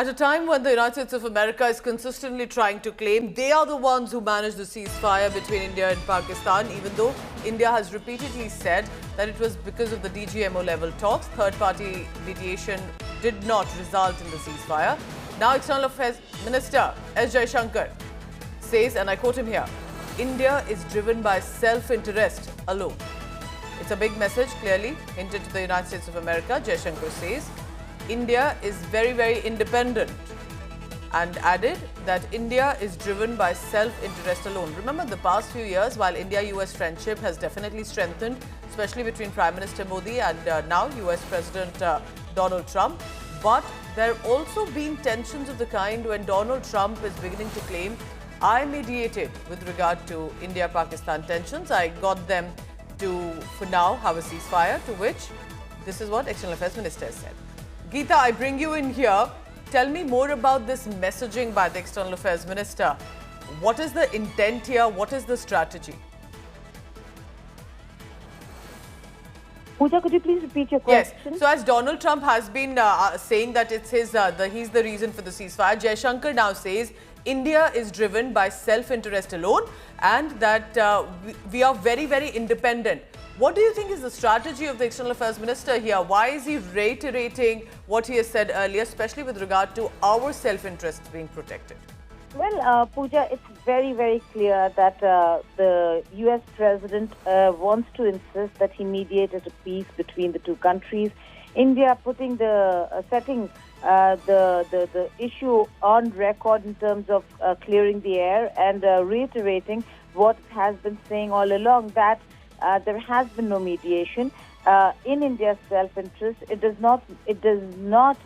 At a time when the United States of America is consistently trying to claim they are the ones who managed the ceasefire between India and Pakistan, even though India has repeatedly said that it was because of the DGMO level talks, third-party mediation did not result in the ceasefire. Now External Affairs Minister S. Jaishankar says, and I quote him here, India is driven by self-interest alone. It's a big message, clearly hinted to the United States of America. Jaishankar says, India is very, very independent, and added that India is driven by self-interest alone. Remember, the past few years, while India-US friendship has definitely strengthened, especially between Prime Minister Modi and now US President Donald Trump, but there have also been tensions of the kind when Donald Trump is beginning to claim, I mediated with regard to India-Pakistan tensions. I got them to, for now, have a ceasefire, to which this is what External Affairs Minister has said. Geeta, I bring you in here. Tell me more about this messaging by the External Affairs Minister. What is the intent here? What is the strategy? Pooja, could you please repeat your question? Yes. So as Donald Trump has been saying that it's his, he's the reason for the ceasefire, Jaishankar now says India is driven by self-interest alone and that we are very, very independent. What do you think is the strategy of the External Affairs Minister here? Why is he reiterating what he has said earlier, especially with regard to our self-interest being protected? Well, Pooja, it's very, very clear that the US President wants to insist that he mediated a peace between the two countries. India putting setting the issue on record in terms of clearing the air and reiterating what it has been saying all along, that there has been no mediation in India's self-interest. It does not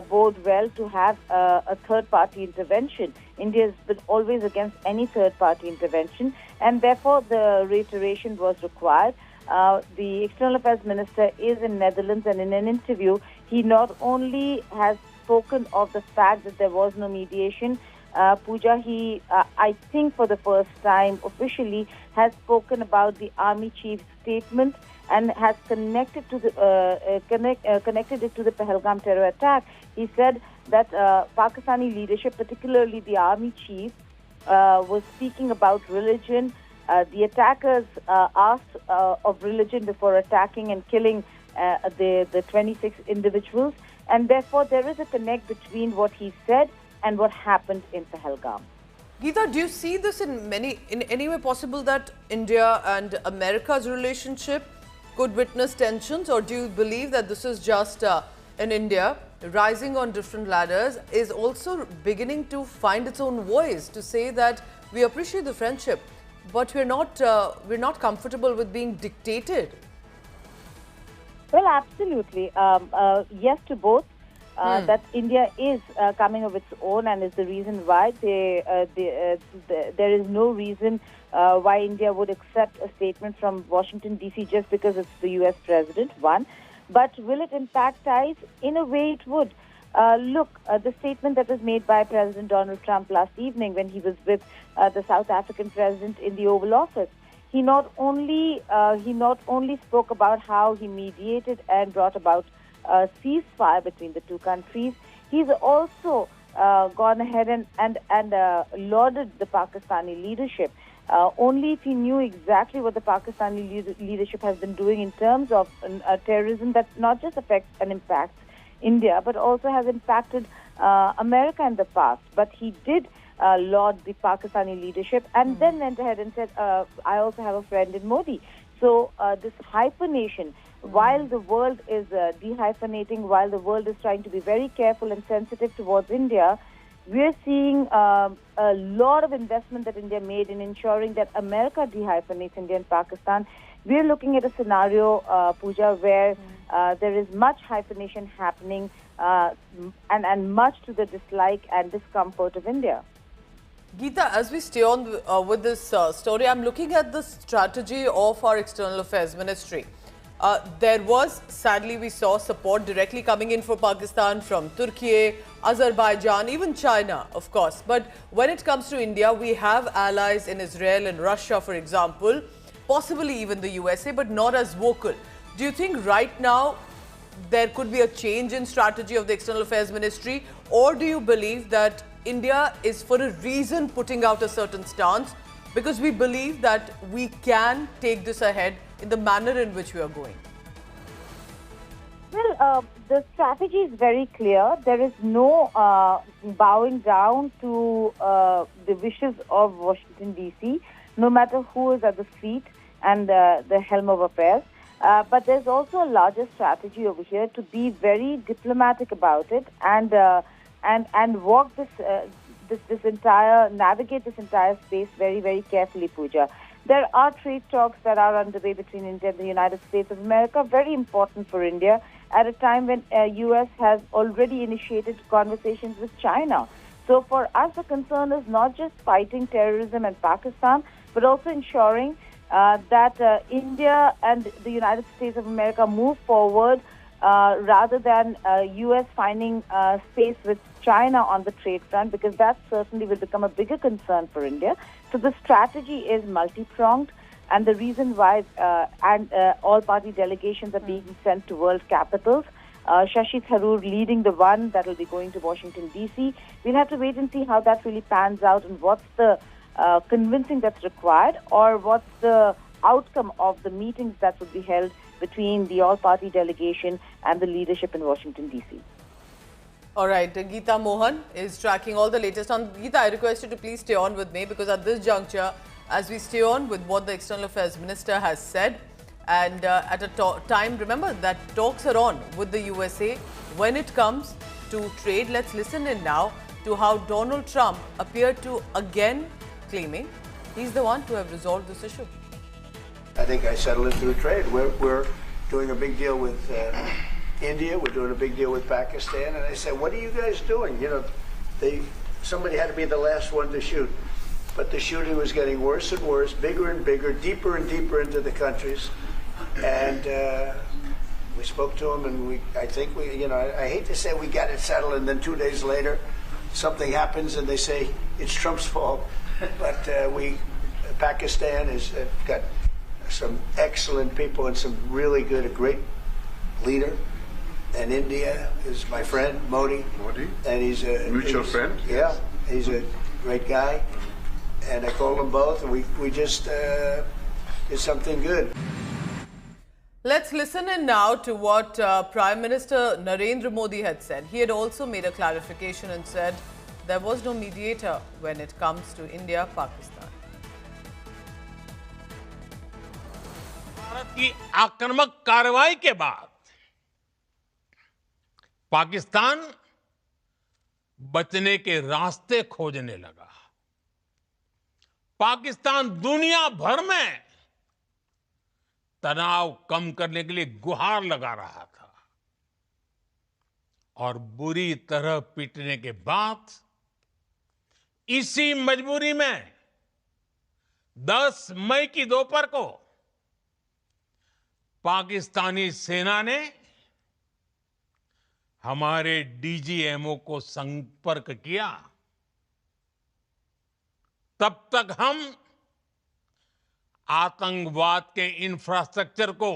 bode well to have a third-party intervention. India has been always against any third-party intervention, and therefore the reiteration was required. The External Affairs Minister is in Netherlands, and in an interview, he not only has spoken of the fact that there was no mediation, Pooja, he, I think for the first time officially, has spoken about the Army Chief's statement and has connected to the connected it to the Pahalgam terror attack. He said that Pakistani leadership, particularly the Army Chief, was speaking about religion. The attackers asked of religion before attacking and killing the 26 individuals, and therefore there is a connect between what he said and what happened in Pahalgam. Geeta, do you see this in any way possible that India and America's relationship could witness tensions, or do you believe that this is just in India rising on different ladders is also beginning to find its own voice to say that we appreciate the friendship, but we're not comfortable with being dictated? Well, absolutely. Yes to both. That India is coming of its own, and is the reason why there is no reason why India would accept a statement from Washington, D.C. just because it's the U.S. President, one. But will it impact ties? In a way, it would. Look, the statement that was made by President Donald Trump last evening when he was with the South African President in the Oval Office, he not only spoke about how he mediated and brought about a ceasefire between the two countries. He's also gone ahead and lauded the Pakistani leadership. Only if he knew exactly what the Pakistani leadership has been doing in terms of terrorism that not just affects and impacts India, but also has impacted America in the past. But he did laud the Pakistani leadership and then went ahead and said, I also have a friend in Modi. So this hyphenation, while the world is dehyphenating, while the world is trying to be very careful and sensitive towards India, we're seeing a lot of investment that India made in ensuring that America dehyphenates India and Pakistan. We're looking at a scenario, Pooja, where there is much hyphenation happening and much to the dislike and discomfort of India. Geeta, as we stay on with this story, I'm looking at the strategy of our External Affairs Ministry. There was, sadly, we saw support directly coming in for Pakistan from Turkey, Azerbaijan, even China, of course. But when it comes to India, we have allies in Israel and Russia, for example, possibly even the USA, but not as vocal. Do you think right now there could be a change in strategy of the External Affairs Ministry, or do you believe that India is for a reason putting out a certain stance because we believe that we can take this ahead in the manner in which we are going? Well, the strategy is very clear. There is no bowing down to the wishes of Washington, D.C., no matter who is at the seat and the helm of affairs. But there's also a larger strategy over here to be very diplomatic about it and walk navigate this entire space very, very carefully, Pooja. There are trade talks that are underway between India and the United States of America, very important for India at a time when U.S. has already initiated conversations with China. So for us, the concern is not just fighting terrorism in Pakistan, but also ensuring that India and the United States of America move forward rather than U.S. finding space with China on the trade front, because that certainly will become a bigger concern for India. So the strategy is multi-pronged, and the reason why all-party delegations are being sent to world capitals, Shashi Tharoor leading the one that will be going to Washington, D.C. We'll have to wait and see how that really pans out and what's the convincing that's required, or what's the outcome of the meetings that would be held between the all-party delegation and the leadership in Washington, D.C. All right, Geeta Mohan is tracking all the latest. And Geeta, I request you to please stay on with me, because at this juncture, as we stay on with what the External Affairs Minister has said, and at a time, remember that talks are on with the USA when it comes to trade. Let's listen in now to how Donald Trump appeared to again claiming he's the one to have resolved this issue. I think I settled it through trade. We're doing a big deal with India. We're doing a big deal with Pakistan. And I said, what are you guys doing? You know, somebody had to be the last one to shoot. But the shooting was getting worse and worse, bigger and bigger, deeper and deeper into the countries. And we spoke to them, and I think I hate to say we got it settled, and then 2 days later, something happens and they say it's Trump's fault. But Pakistan has got some excellent people and some really good, a great leader. And India is my friend, Modi. And he's a mutual friend. Yeah, he's a great guy. And I called them both, and we just did something good. Let's listen in now to what Prime Minister Narendra Modi had said. He had also made a clarification and said there was no mediator when it comes to India-Pakistan. Bharat की आक्रामक कार्रवाई के बाद पाकिस्तान बचने के रास्ते खोजने लगा। पाकिस्तान दुनिया भर में तनाव कम करने के लिए गुहार लगा रहा था, और बुरी तरह पीटने के बाद इसी मजबूरी में 10 मई की दोपहर को पाकिस्तानी सेना ने हमारे डीजीएमओ को संपर्क किया। तब तक हम आतंकवाद के इंफ्रास्ट्रक्चर को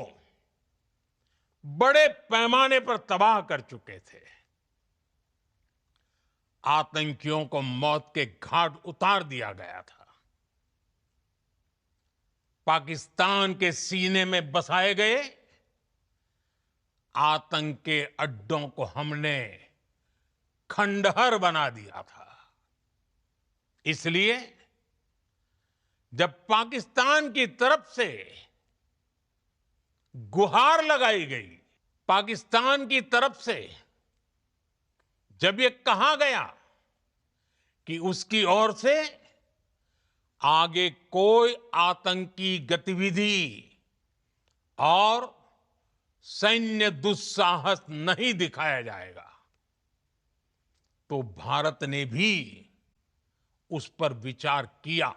बड़े पैमाने पर तबाह कर चुके थे। आतंकियों को मौत के घाट उतार दिया गया था। पाकिस्तान के सीने में बसाए गए आतंक के अड्डों को हमने खंडहर बना दिया था। इसलिए जब पाकिस्तान की तरफ से गुहार लगाई गई, पाकिस्तान की तरफ से जब ये कहा गया कि उसकी ओर से आगे कोई आतंकी गतिविधि और सैन्य दुस्साहस नहीं दिखाया जाएगा, तो भारत ने भी उस पर विचार किया।